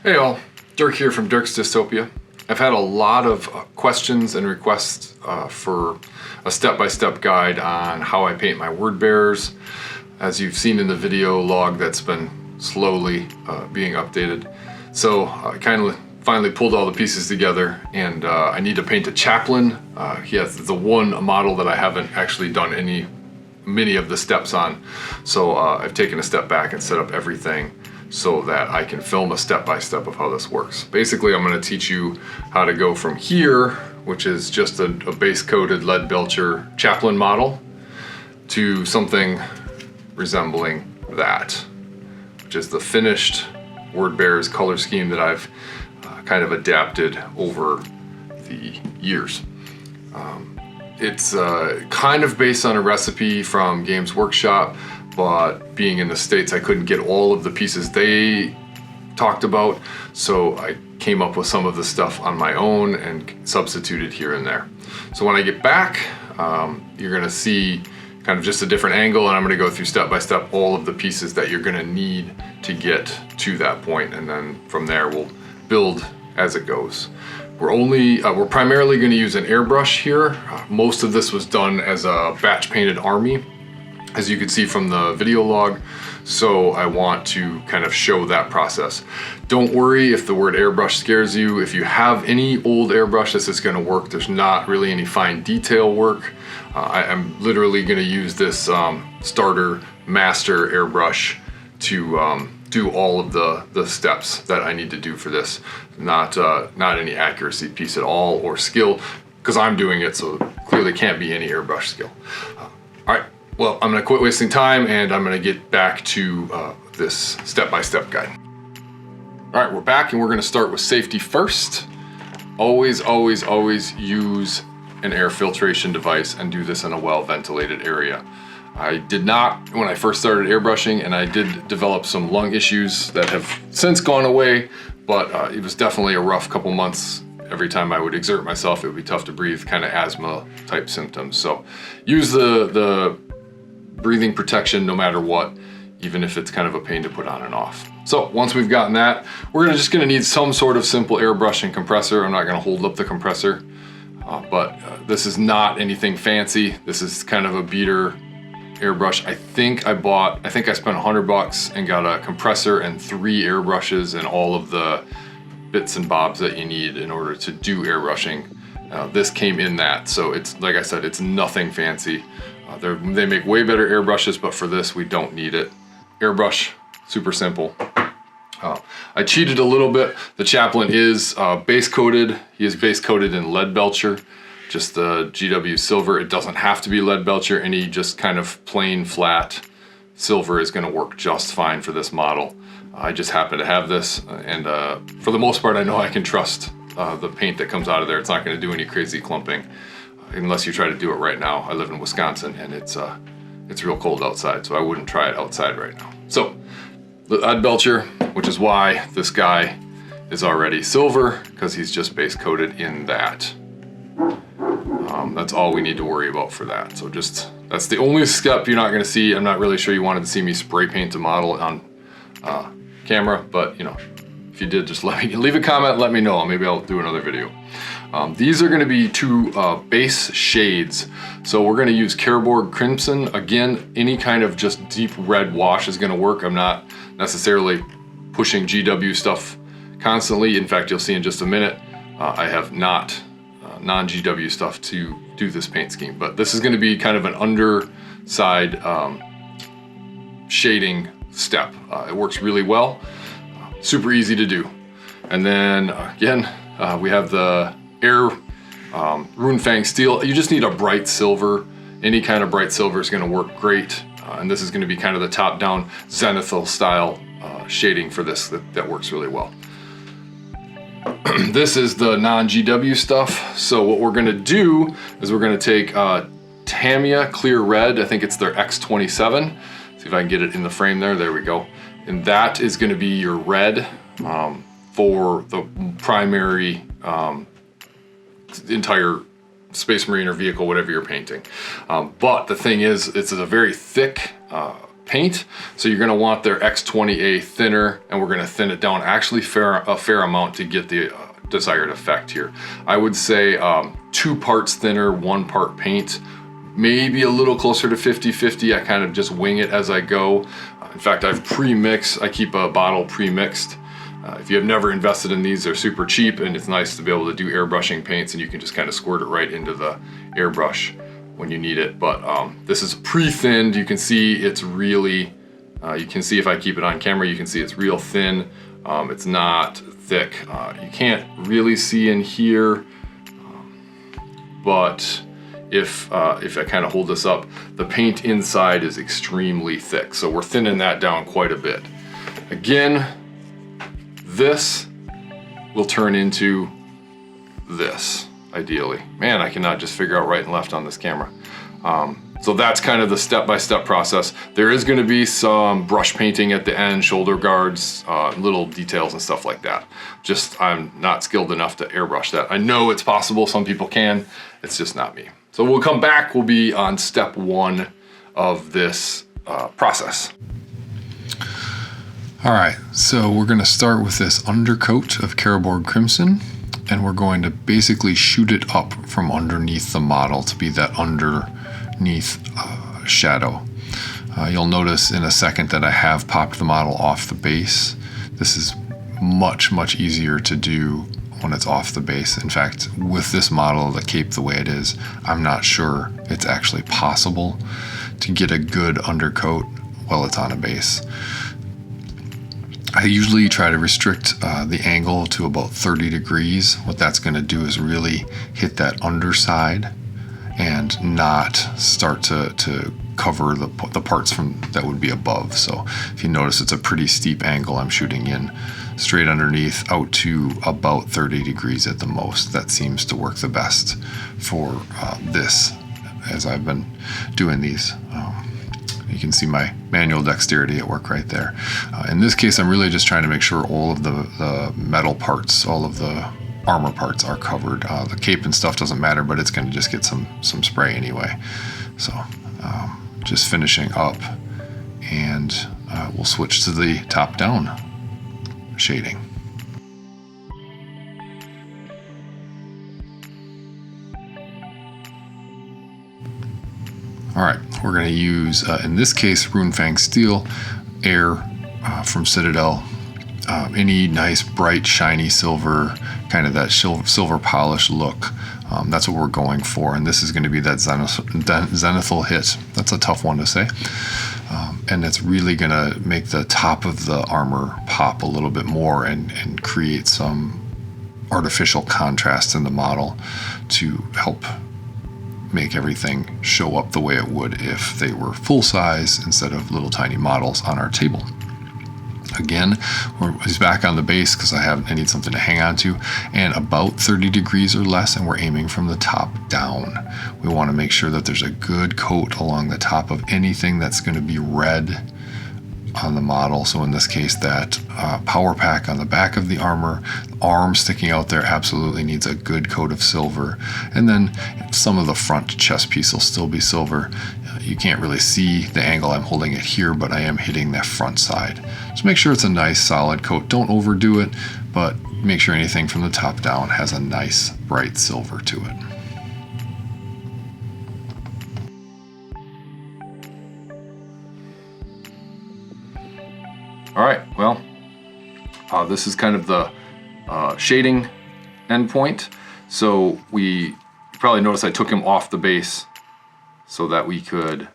Hey all, Dirk here from Dirk's Dystopia. I've had a lot of questions and requests for a step-by-step guide on how I paint my word bearers. As you've seen in the video log that's been slowly being updated. So I finally pulled all the pieces together, and I need to paint a chaplain. He has the one model that I haven't actually done many of the steps on. So I've taken a step back and set up everything so that I can film a step-by-step of how this works. Basically, I'm going to teach you how to go from here, which is just a base-coated lead belcher chaplain model, to something resembling that, which is the finished word bearers color scheme that I've kind of adapted over the years. It's kind of based on a recipe from Games Workshop, but being in the States, I couldn't get all of the pieces they talked about, so I came up with some of the stuff on my own and substituted here and there. So when I get back, you're gonna see kind of just a different angle, and I'm gonna go through step by step all of the pieces that you're gonna need to get to that point, and then from there we'll build as it goes. We're primarily gonna use an airbrush here. Most of this was done as a batch painted army, as you can see from the video log, so I want to kind of show that process. Don't worry if the word airbrush scares you. If you have any old airbrush, this is gonna work. There's not really any fine detail work. I'm literally gonna use this starter master airbrush to do all of the steps that I need to do for this. Not any accuracy piece at all or skill, because I'm doing it, so clearly can't be any airbrush skill. All right. Well, I'm gonna quit wasting time, and I'm gonna get back to this step-by-step guide. All right, we're back, and we're gonna start with safety first. Always, always, always use an air filtration device and do this in a well-ventilated area. I did not when I first started airbrushing, and I did develop some lung issues that have since gone away, but it was definitely a rough couple months. Every time I would exert myself, it would be tough to breathe, kind of asthma type symptoms. So use the breathing protection no matter what, even if it's kind of a pain to put on and off. So once we've gotten that, we're just gonna need some sort of simple airbrush and compressor. I'm not gonna hold up the compressor, but this is not anything fancy. This is kind of a beater airbrush. I think I spent $100 and got a compressor and 3 airbrushes and all of the bits and bobs that you need in order to do airbrushing. This came in that, so it's, like I said, it's nothing fancy. They make way better airbrushes, but for this, we don't need it. Airbrush, super simple. I cheated a little bit. The chaplain is base coated. He is base coated in lead belcher, just the GW silver. It doesn't have to be lead belcher. Any just kind of plain flat silver is gonna work just fine for this model. I just happen to have this, and for the most part, I know I can trust the paint that comes out of there. It's not gonna do any crazy clumping, unless you try to do it right now. I live in Wisconsin, and it's real cold outside, so I wouldn't try it outside right now. So, the lead belcher, which is why this guy is already silver, because he's just base coated in that. That's all we need to worry about for that. So that's the only step you're not gonna see. I'm not really sure you wanted to see me spray paint a model on camera, but you know, if you did, just leave a comment, let me know. Maybe I'll do another video. These are gonna be 2 base shades. So we're gonna use Careborg Crimson. Again, any kind of just deep red wash is gonna work. I'm not necessarily pushing GW stuff constantly. In fact, you'll see in just a minute, I have not non-GW stuff to do this paint scheme, but this is gonna be kind of an underside shading step. It works really well, super easy to do. And then again, we have the Air Runefang steel. You just need a bright silver. Any kind of bright silver is gonna work great. And this is gonna be kind of the top-down zenithal style shading for this that works really well. This is the non-GW stuff. So what we're gonna do is we're gonna take Tamiya Clear Red. I think it's their X27. See if I can get it in the frame there. There we go. And that is gonna be your red for the primary entire Space Marine or vehicle, whatever you're painting. But the thing is, it's a very thick paint. So you're gonna want their X20A thinner, and we're gonna thin it down actually a fair amount to get the desired effect here. I would say 2 parts thinner, 1 part paint, maybe a little closer to 50-50. I kind of just wing it as I go. In fact, I've pre-mixed, I keep a bottle pre-mixed. If you have never invested in these, they're super cheap, and it's nice to be able to do airbrushing paints, and you can just kind of squirt it right into the airbrush when you need it. But this is pre-thinned. You can see it's really, you can see if I keep it on camera, you can see it's real thin. It's not thick. You can't really see in here, but if I kind of hold this up, the paint inside is extremely thick. So we're thinning that down quite a bit. Again, this will turn into this, ideally. Man, I cannot just figure out right and left on this camera. So that's kind of the step-by-step process. There is gonna be some brush painting at the end, shoulder guards, little details and stuff like that. Just, I'm not skilled enough to airbrush that. I know it's possible, some people can, it's just not me. So we'll come back, we'll be on step 1 of this process. All right, so we're gonna start with this undercoat of Karaborg Crimson, and we're going to basically shoot it up from underneath the model to be that underneath shadow. You'll notice in a second that I have popped the model off the base. This is much, much easier to do when it's off the base. In fact, with this model, the cape the way it is, I'm not sure it's actually possible to get a good undercoat while it's on a base. I usually try to restrict the angle to about 30 degrees. What that's going to do is really hit that underside and not start to cover the parts from that would be above. So if you notice, it's a pretty steep angle I'm shooting in straight underneath out to about 30 degrees at the most. That seems to work the best for this as I've been doing these. You can see my manual dexterity at work right there. In this case, I'm really just trying to make sure all of the metal parts, all of the armor parts are covered. The cape and stuff doesn't matter, but it's going to just get some spray anyway. So just finishing up, and we'll switch to the top-down shading. All right, we're going to use, in this case, Runefang Steel, Air from Citadel. Any nice, bright, shiny silver, kind of that silver polish look. That's what we're going for, and this is going to be that zenithal hit. That's a tough one to say. And it's really going to make the top of the armor pop a little bit more and create some artificial contrast in the model to help make everything show up the way it would if they were full size instead of little tiny models on our table. Again, he's back on the base because I need something to hang on to, and about 30 degrees or less, and we're aiming from the top down. We want to make sure that there's a good coat along the top of anything that's going to be red on the model. So in this case, that power pack on the back of the armor, arm sticking out there absolutely needs a good coat of silver. And then some of the front chest piece will still be silver. You can't really see the angle I'm holding it here, but I am hitting that front side. Just make sure it's a nice solid coat. Don't overdo it, but make sure anything from the top down has a nice bright silver to it. All right, well, this is kind of the shading endpoint. So you probably noticed I took him off the base so that we could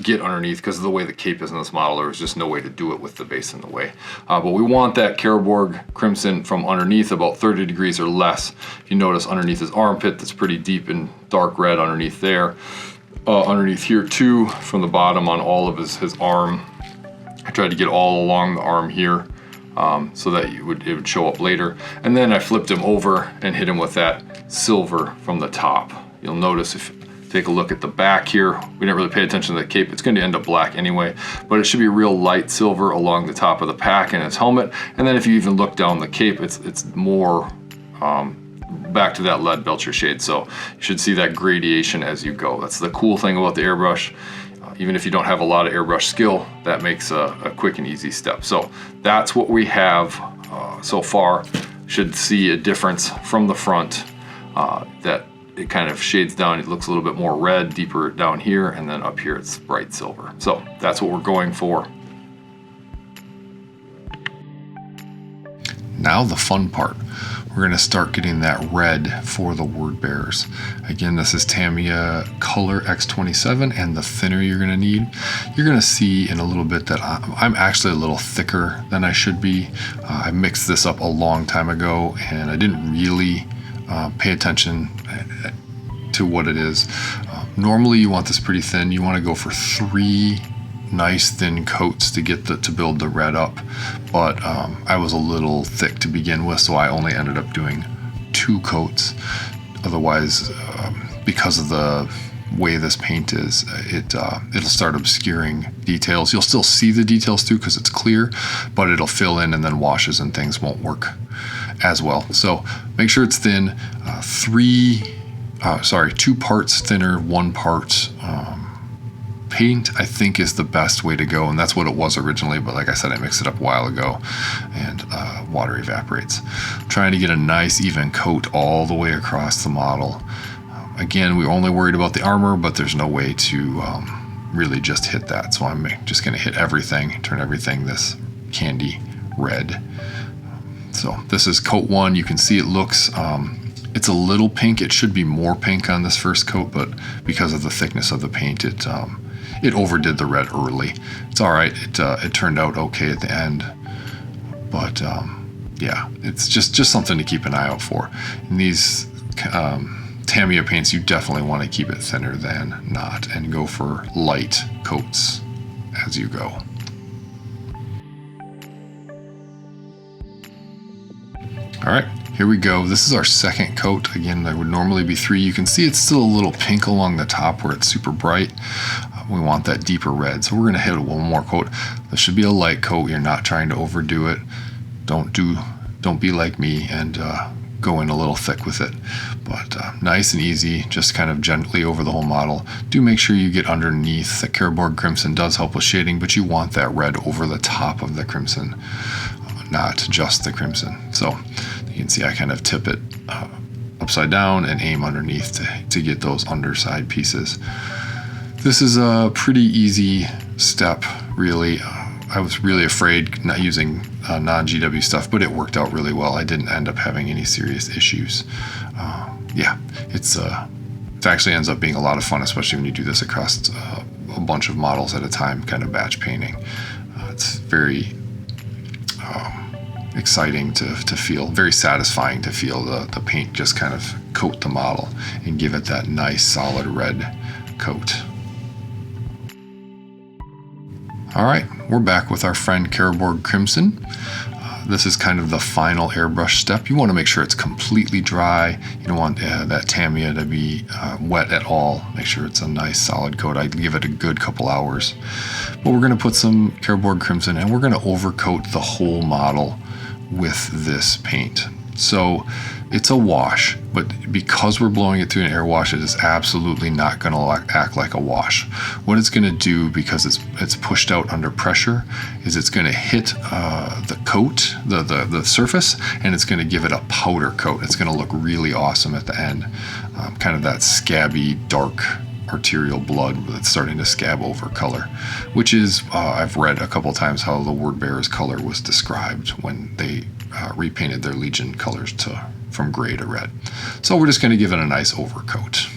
get underneath, because of the way the cape is in this model, there was just no way to do it with the base in the way. But we want that Karaborg Crimson from underneath, about 30 degrees or less. If you notice underneath his armpit, that's pretty deep and dark red underneath there. Underneath here too, from the bottom on all of his arm. I tried to get all along the arm here so that it would show up later. And then I flipped him over and hit him with that silver from the top. You'll notice if you take a look at the back here, we didn't really pay attention to the cape. It's going to end up black anyway, but it should be real light silver along the top of the pack and its helmet. And then if you even look down the cape, it's more back to that lead Belcher shade. So you should see that gradation as you go. That's the cool thing about the airbrush. even if you don't have a lot of airbrush skill, that makes a quick and easy step. So that's what we have so far. Should see a difference from the front that it kind of shades down. It looks a little bit more red, deeper down here, and then up here it's bright silver. So that's what we're going for. Now the fun part. We're going to start getting that red for the word bearers. Again, this is Tamiya Color X27, and the thinner you're going to need. You're going to see in a little bit that I'm actually a little thicker than I should be. I mixed this up a long time ago, and I didn't really pay attention to what it is. Normally you want this pretty thin. You want to go for 3 nice thin coats to get to build the red up, but I was a little thick to begin with, so I only ended up doing 2 coats. Otherwise, because of the way this paint is, it'll start obscuring details. You'll still see the details too because it's clear, but it'll fill in, and then washes and things won't work as well. So make sure it's thin. 2 parts thinner, 1 part paint, I think, is the best way to go, and that's what it was originally, but like I said, I mixed it up a while ago, and water evaporates. I'm trying to get a nice even coat all the way across the model. Again, we're only worried about the armor, but there's no way to really just hit that, so I'm just going to hit everything, turn everything this candy red. So this is coat 1. You can see it looks it's a little pink. It should be more pink on this first coat, but because of the thickness of the paint, it overdid the red early. It's all right. It turned out okay at the end, but yeah, it's just something to keep an eye out for. In these Tamiya paints, you definitely want to keep it thinner than not, and go for light coats as you go. All right, here we go. This is our second coat. Again, there would normally be 3. You can see it's still a little pink along the top where it's super bright. We want that deeper red, so we're going to hit 1 more coat. This should be a light coat. You're not trying to overdo it. Don't be like me and go in a little thick with it. But nice and easy, just kind of gently over the whole model. Do make sure you get underneath. The Carroburg Crimson does help with shading, but you want that red over the top of the crimson, not just the crimson. So you can see I kind of tip it upside down and aim underneath to get those underside pieces. This is a pretty easy step, really. I was really afraid not using non-GW stuff, but it worked out really well. I didn't end up having any serious issues. Yeah, it actually ends up being a lot of fun, especially when you do this across a bunch of models at a time, kind of batch painting. It's very exciting to feel, very satisfying to feel the paint just kind of coat the model and give it that nice solid red coat. All right, we're back with our friend Carroburg Crimson. This is kind of the final airbrush step. You want to make sure it's completely dry. You don't want that Tamiya to be wet at all. Make sure it's a nice solid coat. I'd give it a good couple hours. But we're going to put some Carroburg Crimson, and we're going to overcoat the whole model with this paint. So it's a wash, but because we're blowing it through an air wash, it is absolutely not going to act like a wash. What it's going to do, because it's pushed out under pressure, is it's going to hit the coat, the surface, and it's going to give it a powder coat. It's going to look really awesome at the end, kind of that scabby, dark arterial blood that's starting to scab over color, which is, I've read a couple times how the word bearer's color was described when they repainted their Legion colors from gray to red. So we're just going to give it a nice overcoat.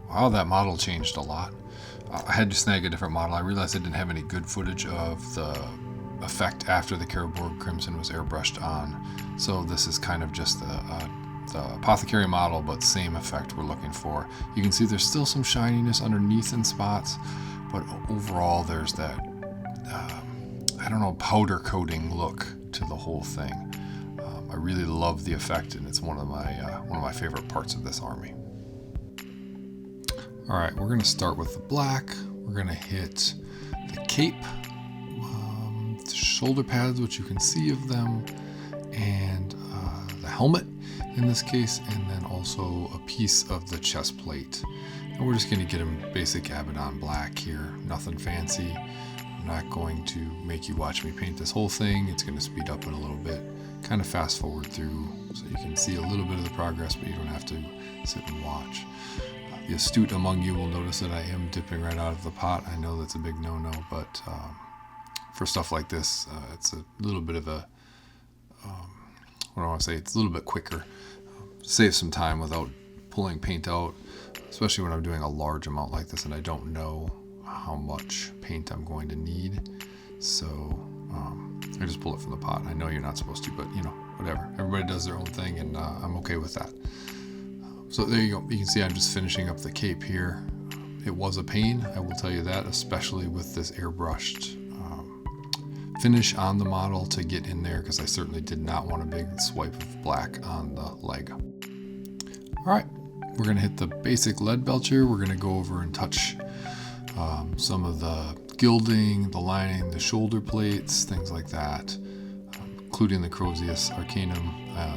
Wow, that model changed a lot. I had to snag a different model. I realized I didn't have any good footage of the effect after the Carroburg Crimson was airbrushed on. So this is kind of just the Apothecary model, but same effect we're looking for. You can see there's still some shininess underneath in spots, but overall there's that I don't know, powder coating look to the whole thing. I really love the effect, and it's one of my favorite parts of this army. All right, we're going to start with the black. We're going to hit the cape, the shoulder pads, which you can see of them, and the helmet in this case, and then also a piece of the chest plate. And we're just going to get a basic Abaddon black here, nothing fancy. I'm not going to make you watch me paint this whole thing. It's going to speed up in a little bit, kind of fast forward through so you can see a little bit of the progress, but you don't have to sit and watch. The astute among you will notice that I am dipping right out of the pot. I know that's a big no-no, but for stuff like this, it's a little bit of a, what do I want to say, it's a little bit quicker. Save some time without pulling paint out, especially when I'm doing a large amount like this and I don't know how much paint I'm going to need. So I just pull it from the pot. I know you're not supposed to, but you know, whatever. Everybody does their own thing, and I'm okay with that. So there you go. You can see I'm just finishing up the cape here. It was a pain, I will tell you that, especially with this airbrushed finish on the model to get in there, because I certainly did not want a big swipe of black on the leg. All right, we're gonna hit the basic lead belcher. We're gonna go over and touch some of the gilding, the lining, the shoulder plates, things like that, including the Crozius Arcanum.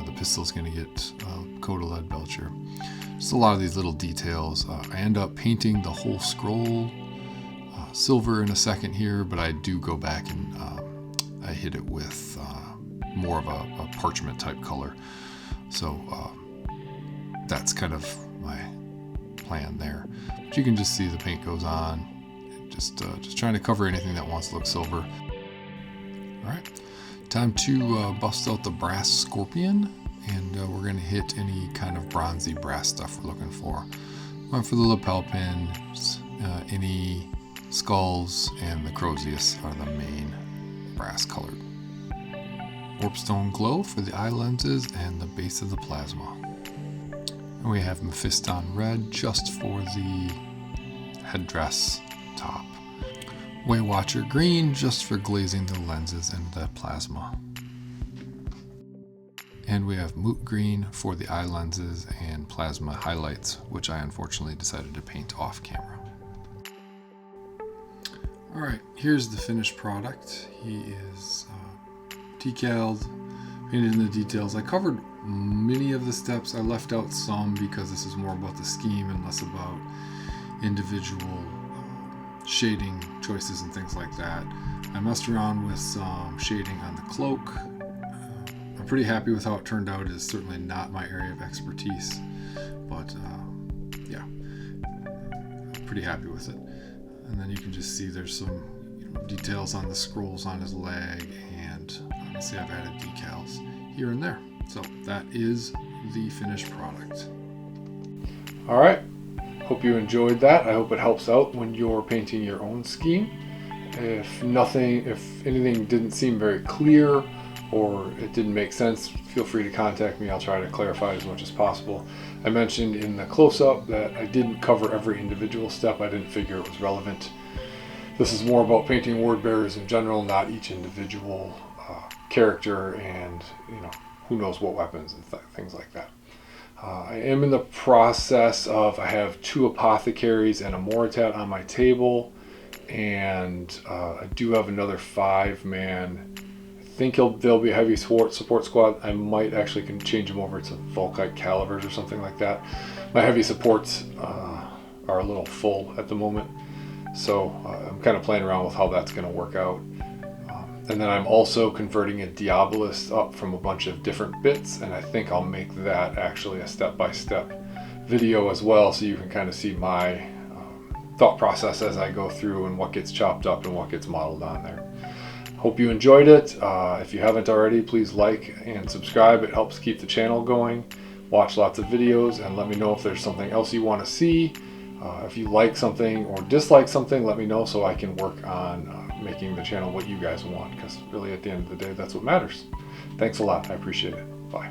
The pistol's gonna get a coat of lead belcher. Just a lot of these little details. I end up painting the whole scroll silver in a second here, but I do go back and I hit it with more of a parchment type color. So that's kind of my plan there. But you can just see the paint goes on. Just trying to cover anything that wants to look silver. All right, time to bust out the brass scorpion, and we're going to hit any kind of bronzy brass stuff we're looking for. Going for the lapel pins, any skulls, and the Crozius are the main brass colored. Warpstone glow for the eye lenses and the base of the plasma. And we have Mephiston red just for the headdress top. Waywatcher green just for glazing the lenses and the plasma. And we have moot green for the eye lenses and plasma highlights, which I unfortunately decided to paint off camera. All right, here's the finished product. He is decaled, painted in the details. I covered many of the steps. I left out some because this is more about the scheme and less about individual shading choices and things like that. I messed around with some shading on the cloak. I'm pretty happy with how it turned out. It's certainly not my area of expertise, but yeah, I'm pretty happy with it. And then you can just see there's some details on the scrolls on his leg, and obviously I've added decals here and there. So that is the finished product. All right, hope you enjoyed that. I hope it helps out when you're painting your own scheme. If anything didn't seem very clear or it didn't make sense, feel free to contact me. I'll try to clarify as much as possible. I mentioned in the close-up that I didn't cover every individual step. I didn't figure it was relevant. This is more about painting word bearers in general, not each individual character and who knows what weapons and things like that. I am in the process of, I have 2 apothecaries and a Moritat on my table, and I do have another 5-man. I think they'll be a heavy support squad. I might actually can change them over to Volkite calibers or something like that. My heavy supports are a little full at the moment, so I'm kind of playing around with how that's going to work out. And then I'm also converting a Diabolist up from a bunch of different bits, and I think I'll make that actually a step-by-step video as well, so you can kind of see my thought process as I go through and what gets chopped up and what gets modeled on there. Hope you enjoyed it. If you haven't already, please like and subscribe. It helps keep the channel going. Watch lots of videos and let me know if there's something else you want to see. If you like something or dislike something, let me know so I can work on making the channel what you guys want, because really at the end of the day, that's what matters. Thanks a lot. I appreciate it. Bye.